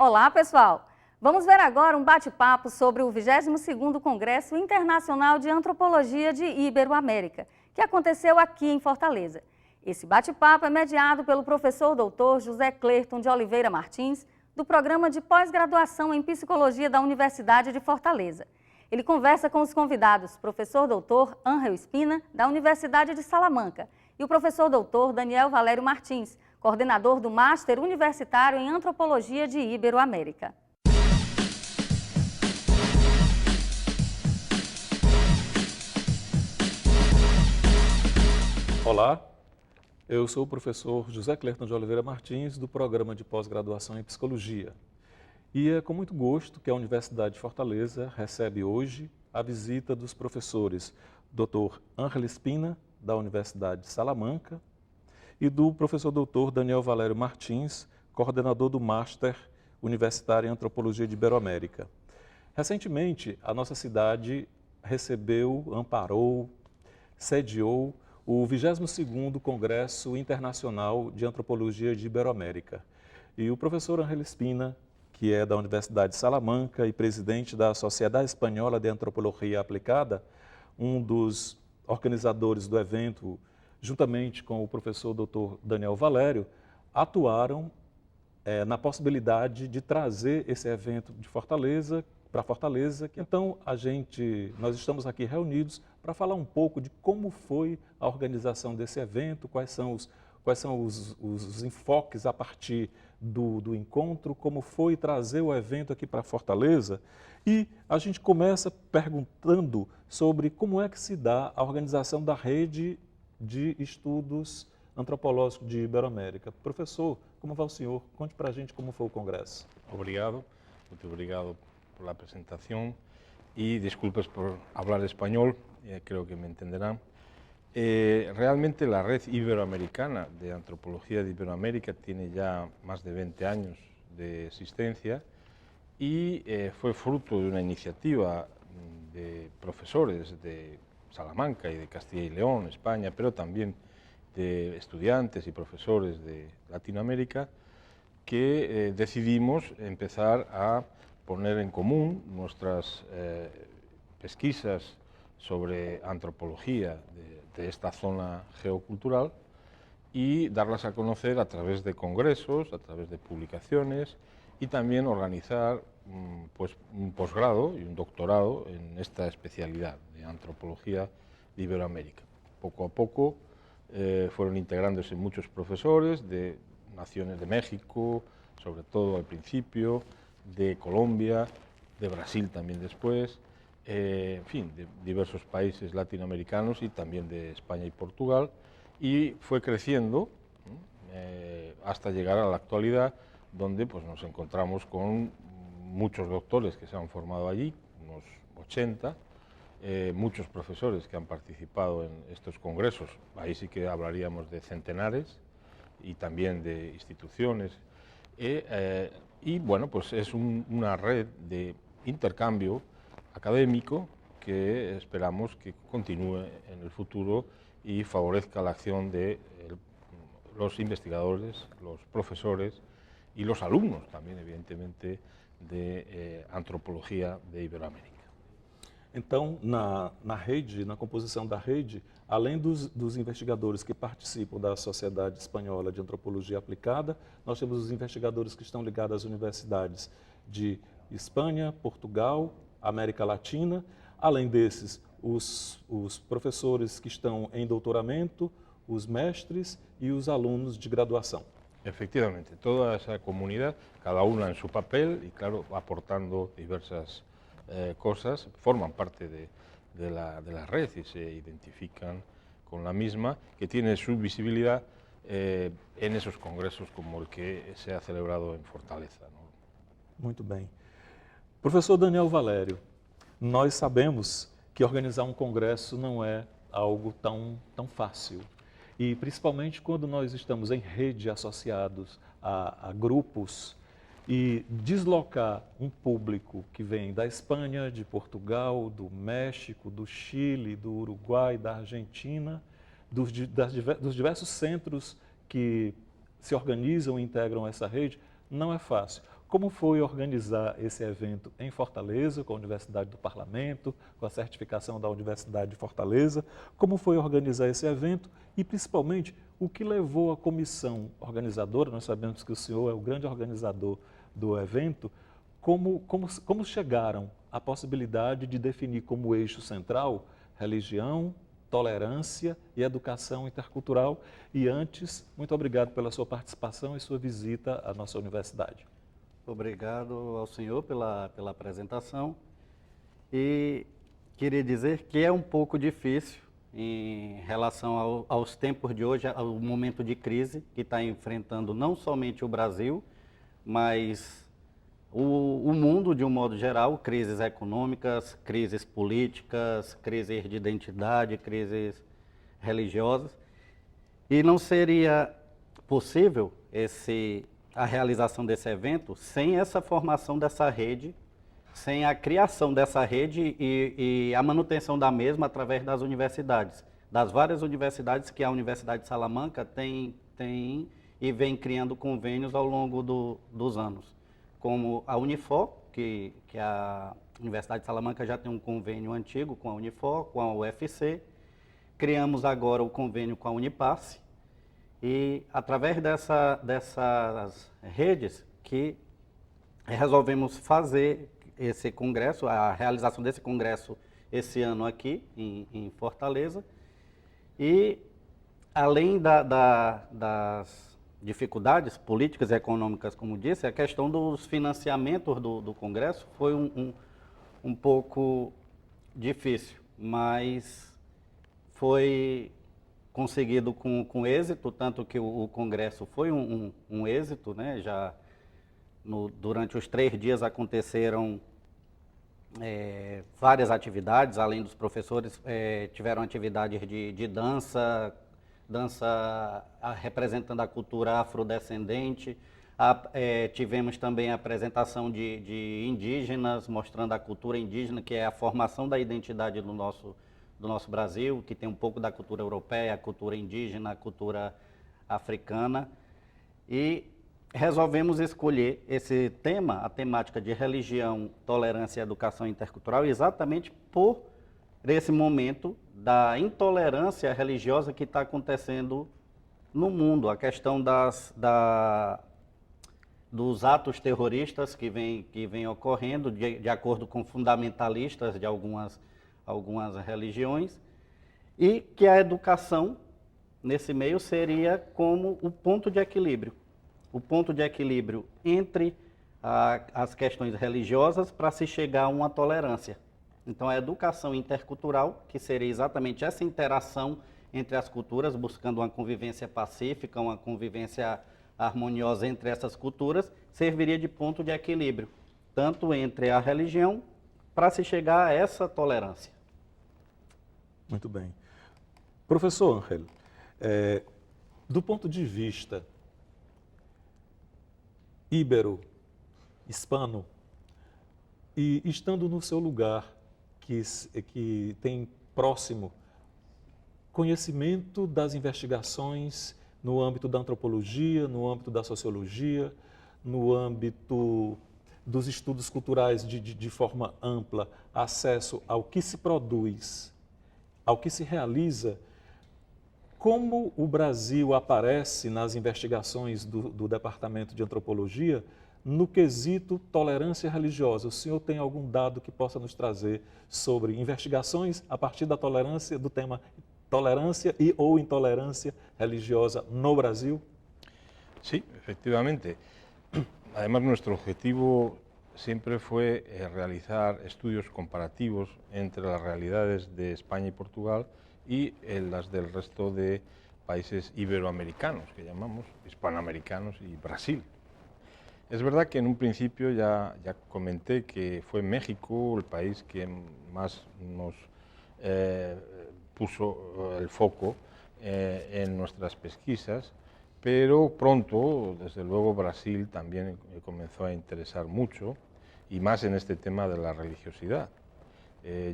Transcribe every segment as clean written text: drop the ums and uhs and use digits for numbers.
Olá, pessoal! Vamos ver agora um bate-papo sobre o 22º Congresso Internacional de Antropologia de Iberoamérica, que aconteceu aqui em Fortaleza. Esse bate-papo é mediado pelo professor doutor José Clerton de Oliveira Martins, do Programa de Pós-Graduação em Psicologia da Universidade de Fortaleza. Ele conversa com os convidados, professor doutor Ángel Espina, da Universidade de Salamanca, e o professor doutor Daniel Valério Martins, coordenador do Master Universitário em Antropologia de Iberoamérica. Olá, eu sou o professor José Clerton de Oliveira Martins, do Programa de Pós-Graduação em Psicologia. E é com muito gosto que a Universidade de Fortaleza recebe hoje a visita dos professores Dr. Ángel Espina, da Universidade de Salamanca, e do professor Dr. Daniel Valério Martins, coordenador do Master Universitário em Antropologia de Iberoamérica. Recentemente, a nossa cidade recebeu, amparou, sediou o 22º Congresso Internacional de Antropologia de Iberoamérica. E o professor Ángel Espina, que é da Universidade de Salamanca e presidente da Sociedade Espanhola de Antropologia Aplicada, um dos organizadores do evento, juntamente com o professor Dr. Daniel Valério, atuaram na possibilidade de trazer esse evento de Fortaleza para Fortaleza. Então, nós estamos aqui reunidos para falar um pouco de como foi a organização desse evento, quais são os enfoques a partir do encontro, como foi trazer o evento aqui para Fortaleza. E a gente começa perguntando sobre como é que se dá a organização da rede de estudos antropológicos de Iberoamérica. Professor, como vai o senhor? Conte para a gente como foi o congresso. Obrigado, muito obrigado por la presentación y disculpas por hablar español, creo que me entenderán. Realmente la Red Iberoamericana de Antropología de Iberoamérica tiene ya más de 20 años de existencia y fue fruto de una iniciativa de profesores de Salamanca y de Castilla y León, España, pero también de estudiantes y profesores de Latinoamérica, que decidimos empezar a poner en común nuestras pesquisas sobre antropología de esta zona geocultural y darlas a conocer a través de congresos, a través de publicaciones y también organizar pues, un posgrado y un doctorado en esta especialidad de antropología de Iberoamérica. Poco a poco fueron integrándose muchos profesores de naciones de México, sobre todo al principio, de Colombia, de Brasil también después, en fin, de diversos países latinoamericanos y también de España y Portugal, y fue creciendo hasta llegar a la actualidad, donde pues, nos encontramos con muchos doctores que se han formado allí, unos 80, muchos profesores que han participado en estos congresos, ahí sí que hablaríamos de centenares, y también de instituciones, y bueno, pues es una red de intercambio académico que esperamos que continúe en el futuro y favorezca la acción de los investigadores, los profesores y los alumnos también, evidentemente, de antropología de Iberoamérica. Então, na composição da rede, além dos investigadores que participam da Sociedade Espanhola de Antropologia Aplicada, nós temos os investigadores que estão ligados às universidades de Espanha, Portugal, América Latina. Além desses, os professores que estão em doutoramento, os mestres e os alunos de graduação. Efectivamente, toda esa comunidad, cada una en su papel y claro, aportando diversas cosas, forman parte de la red y se identifican con la misma, que tiene su visibilidad en esos congresos como el que se ha celebrado en Fortaleza, ¿no? Muito bem. Professor Daniel Valério, nós sabemos que organizar um congresso não é algo tão fácil. E principalmente quando nós estamos em rede associados a grupos, e deslocar um público que vem da Espanha, de Portugal, do México, do Chile, do Uruguai, da Argentina, dos diversos centros que se organizam e integram essa rede, não é fácil. como foi organizar esse evento em Fortaleza, com a Universidade do Parlamento, com a certificação da Universidade de Fortaleza, como foi organizar esse evento e, principalmente, o que levou a comissão organizadora, nós sabemos que o senhor é o grande organizador do evento, como chegaram à possibilidade de definir como eixo central religião, tolerância e educação intercultural. E antes, muito obrigado pela sua participação e sua visita à nossa universidade. Obrigado ao senhor pela apresentação. E queria dizer que é um pouco difícil em relação aos tempos de hoje, ao momento de crise que está enfrentando não somente o Brasil, mas o mundo de um modo geral, crises econômicas, crises políticas, crises de identidade, crises religiosas. E não seria possível a realização desse evento sem essa formação dessa rede, sem a criação dessa rede e a manutenção da mesma através das universidades, das várias universidades que a Universidade de Salamanca tem e vem criando convênios ao longo dos anos. Como a Unifor, que a Universidade de Salamanca já tem um convênio antigo com a Unifor, com a UFC. Criamos agora o convênio com a Unipasse. E através dessas redes que resolvemos fazer esse congresso, a realização desse congresso esse ano aqui em Fortaleza. E além das dificuldades políticas e econômicas, como disse, a questão dos financiamentos do Congresso foi um pouco difícil, mas foi conseguido com êxito, tanto que o Congresso foi um êxito, né? Durante os 3 dias aconteceram várias atividades, além dos professores, tiveram atividades de dança representando a cultura afrodescendente. Tivemos também a apresentação de indígenas, mostrando a cultura indígena, que é a formação da identidade do nosso Brasil, que tem um pouco da cultura europeia, a cultura indígena, a cultura africana. E resolvemos escolher esse tema, a temática de religião, tolerância e educação intercultural, exatamente por esse momento da intolerância religiosa que está acontecendo no mundo, a questão dos atos terroristas que vem ocorrendo de acordo com fundamentalistas de algumas religiões, e que a educação nesse meio seria como o ponto de equilíbrio entre as questões religiosas para se chegar a uma tolerância. Então, a educação intercultural, que seria exatamente essa interação entre as culturas, buscando uma convivência pacífica, uma convivência harmoniosa entre essas culturas, serviria de ponto de equilíbrio, tanto entre a religião, para se chegar a essa tolerância. Muito bem. Professor Ángel, do ponto de vista íbero, hispano, e estando no seu lugar, que tem próximo conhecimento das investigações no âmbito da antropologia, no âmbito da sociologia, no âmbito dos estudos culturais de forma ampla, acesso ao que se produz, ao que se realiza, como o Brasil aparece nas investigações do Departamento de Antropologia no quesito tolerância religiosa? O senhor tem algum dado que possa nos trazer sobre investigações a partir da tolerância, do tema tolerância e ou intolerância religiosa no Brasil? Sí, efectivamente. Además, nuestro objetivo siempre fue realizar estudios comparativos entre las realidades de España y Portugal y las del resto de países iberoamericanos, que llamamos hispanoamericanos, y Brasil. Es verdad que en un principio ya comenté que fue México el país que más nos puso el foco en nuestras pesquisas, pero pronto, desde luego, Brasil también comenzó a interesar mucho, y más en este tema de la religiosidad.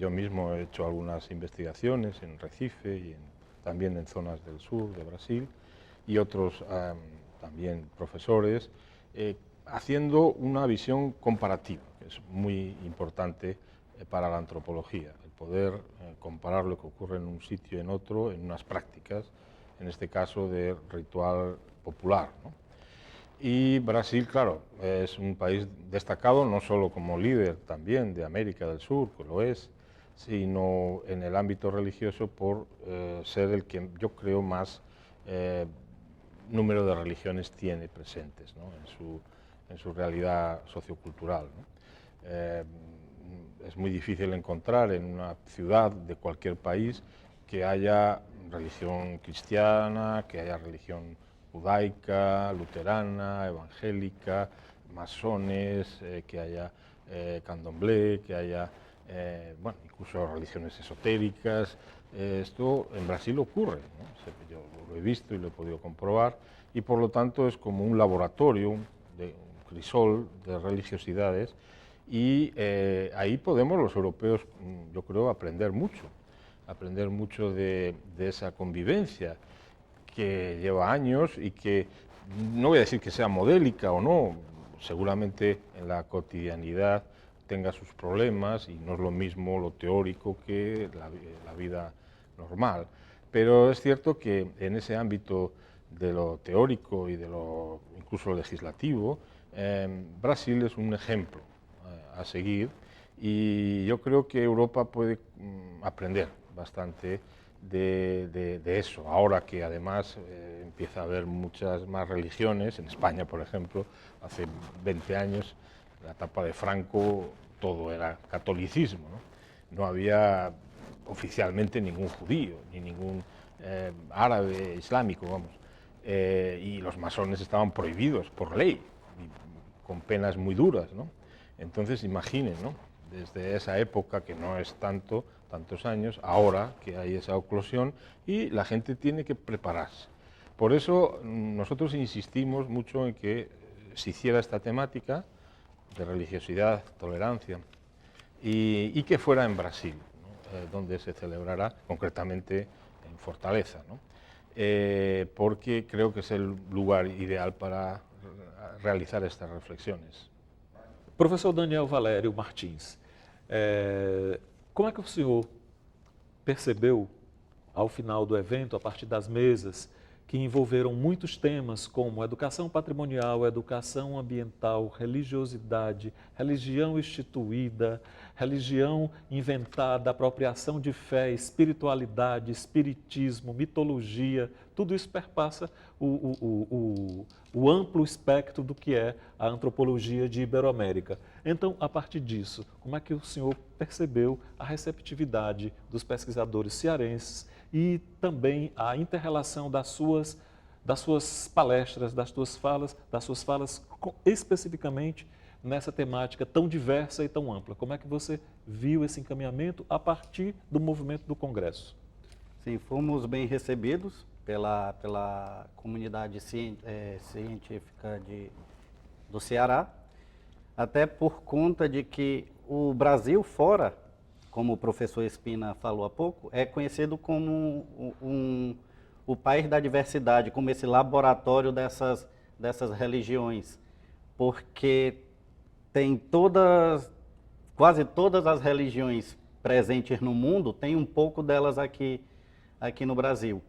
Yo mismo he hecho algunas investigaciones en Recife y también en zonas del sur de Brasil, y otros también profesores haciendo una visión comparativa, que es muy importante para la antropología, el poder comparar lo que ocurre en un sitio y en otro, en unas prácticas, en este caso de ritual popular, ¿no? Y Brasil, claro, es un país destacado no solo como líder también de América del Sur, que lo es, sino en el ámbito religioso por ser el que yo creo más número de religiones tiene presentes, ¿no? en su realidad sociocultural, ¿no? Es muy difícil encontrar en una ciudad de cualquier país que haya religión cristiana, que haya religión judaica, luterana, evangélica, masones, que haya candomblé, que haya bueno, incluso religiones esotéricas. Esto en Brasil ocurre, ¿no? Yo lo he visto y lo he podido comprobar, y por lo tanto es como un laboratorio, un crisol de religiosidades, y ahí podemos los europeos, yo creo, aprender mucho de esa convivencia que lleva años y que no voy a decir que sea modélica o no, seguramente en la cotidianidad tenga sus problemas y no es lo mismo lo teórico que la vida normal, pero es cierto que en ese ámbito de lo teórico y de lo incluso legislativo, Brasil es un ejemplo a seguir, y yo creo que Europa puede aprender bastante de eso, ahora que además empieza a haber muchas más religiones. En España, por ejemplo, hace 20 años, en la etapa de Franco, todo era catolicismo, no había oficialmente ningún judío, ni ningún árabe islámico, vamos, y los masones estaban prohibidos por ley, con penas muy duras, ¿no? Entonces imaginen, ¿no? Desde esa época, que no es tantos años, ahora que hay esa oclusión y la gente tiene que prepararse. Por eso nosotros insistimos mucho en que se hiciera esta temática de religiosidad, tolerancia, y que fuera en Brasil, ¿no? Donde se celebrará concretamente en Fortaleza, ¿no? Porque creo que es el lugar ideal para realizar estas reflexiones. Professor Daniel Valério Martins, como é que o senhor percebeu, ao final do evento, a partir das mesas, que envolveram muitos temas como educação patrimonial, educação ambiental, religiosidade, religião instituída, religião inventada, apropriação de fé, espiritualidade, espiritismo, mitologia, tudo isso perpassa o amplo espectro do que é a antropologia de Iberoamérica. Então, a partir disso, como é que o senhor percebeu a receptividade dos pesquisadores cearenses e também a inter-relação das suas palestras, das suas falas especificamente nessa temática tão diversa e tão ampla? Como é que você viu esse encaminhamento a partir do movimento do Congresso? Sim, fomos bem recebidos pela comunidade científica do Ceará, até por conta de que o Brasil fora, como o professor Espina falou há pouco, é conhecido como o país da diversidade, como esse laboratório dessas religiões, porque tem quase todas as religiões presentes no mundo, tem um pouco delas aqui no Brasil.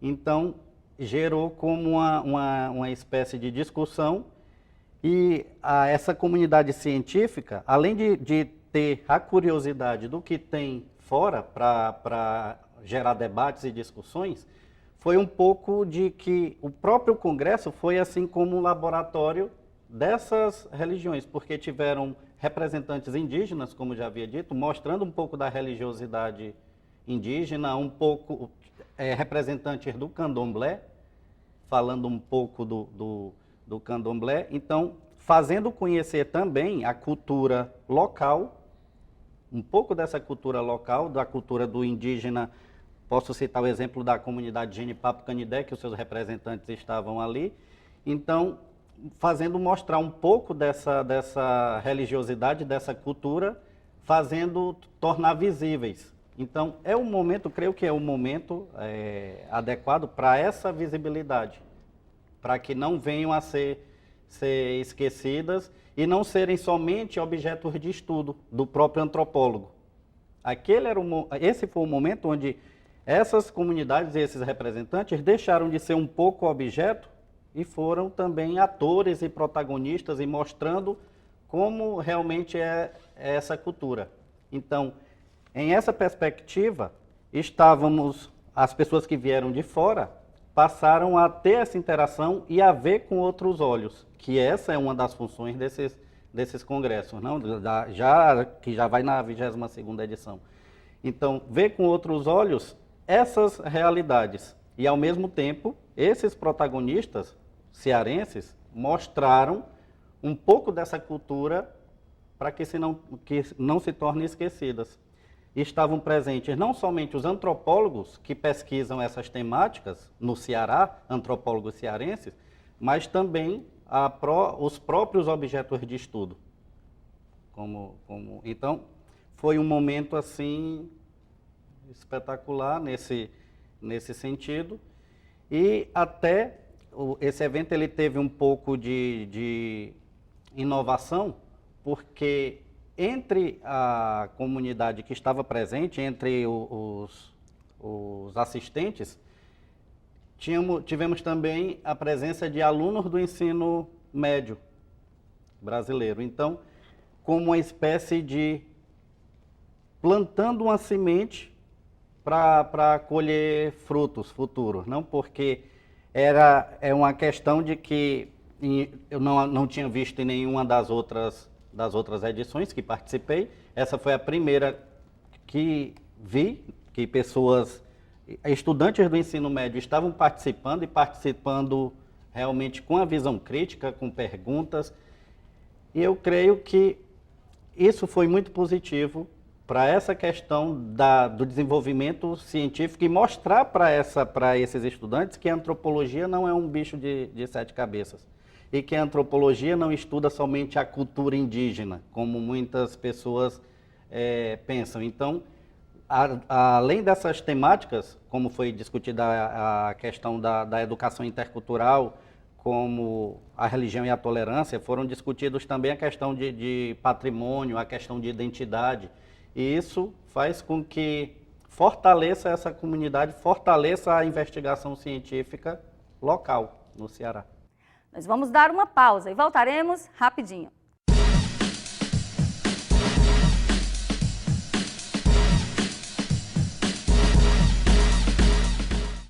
Então, gerou como uma espécie de discussão, e essa comunidade científica, além de ter a curiosidade do que tem fora para gerar debates e discussões, foi um pouco de que o próprio Congresso foi assim como um laboratório dessas religiões, porque tiveram representantes indígenas, como já havia dito, mostrando um pouco da religiosidade indígena, um pouco representantes do candomblé, falando um pouco do candomblé, então fazendo conhecer também a cultura local, um pouco dessa cultura local, da cultura do indígena. Posso citar o exemplo da comunidade Genipapo Canidé, que os seus representantes estavam ali. Então, mostrar um pouco dessa religiosidade, dessa cultura, tornar visíveis. Então, creio que é o momento adequado para essa visibilidade, para que não venham a ser ser esquecidas e não serem somente objetos de estudo do próprio antropólogo. Esse foi o momento onde essas comunidades e esses representantes deixaram de ser um pouco objeto e foram também atores e protagonistas e mostrando como realmente é essa cultura. Então, em essa perspectiva, as pessoas que vieram de fora passaram a ter essa interação e a ver com outros olhos, que essa é uma das funções desses congressos, não? Que já vai na 22ª edição. Então, ver com outros olhos essas realidades e, ao mesmo tempo, esses protagonistas cearenses mostraram um pouco dessa cultura para que não se tornem esquecidas. E estavam presentes não somente os antropólogos que pesquisam essas temáticas no Ceará, antropólogos cearenses, mas também os próprios objetos de estudo. Então, foi um momento assim espetacular nesse sentido. E até esse evento ele teve um pouco de inovação, porque entre a comunidade que estava presente, entre os assistentes, tivemos também a presença de alunos do ensino médio brasileiro. Então, como uma espécie de plantando uma semente para colher frutos futuros, não? Porque é uma questão de que eu não tinha visto em nenhuma das outras edições que participei. Essa foi a primeira que vi, que estudantes do ensino médio estavam participando e participando realmente com a visão crítica, com perguntas. E eu creio que isso foi muito positivo para essa questão do desenvolvimento científico e mostrar para esses estudantes que a antropologia não é um bicho de 7 cabeças. E que a antropologia não estuda somente a cultura indígena, como muitas pessoas pensam. Então, além dessas temáticas, como foi discutida a questão da educação intercultural, como a religião e a tolerância, foram discutidos também a questão de patrimônio, a questão de identidade. E isso faz com que fortaleça essa comunidade, fortaleça a investigação científica local no Ceará. Nós vamos dar uma pausa e voltaremos rapidinho.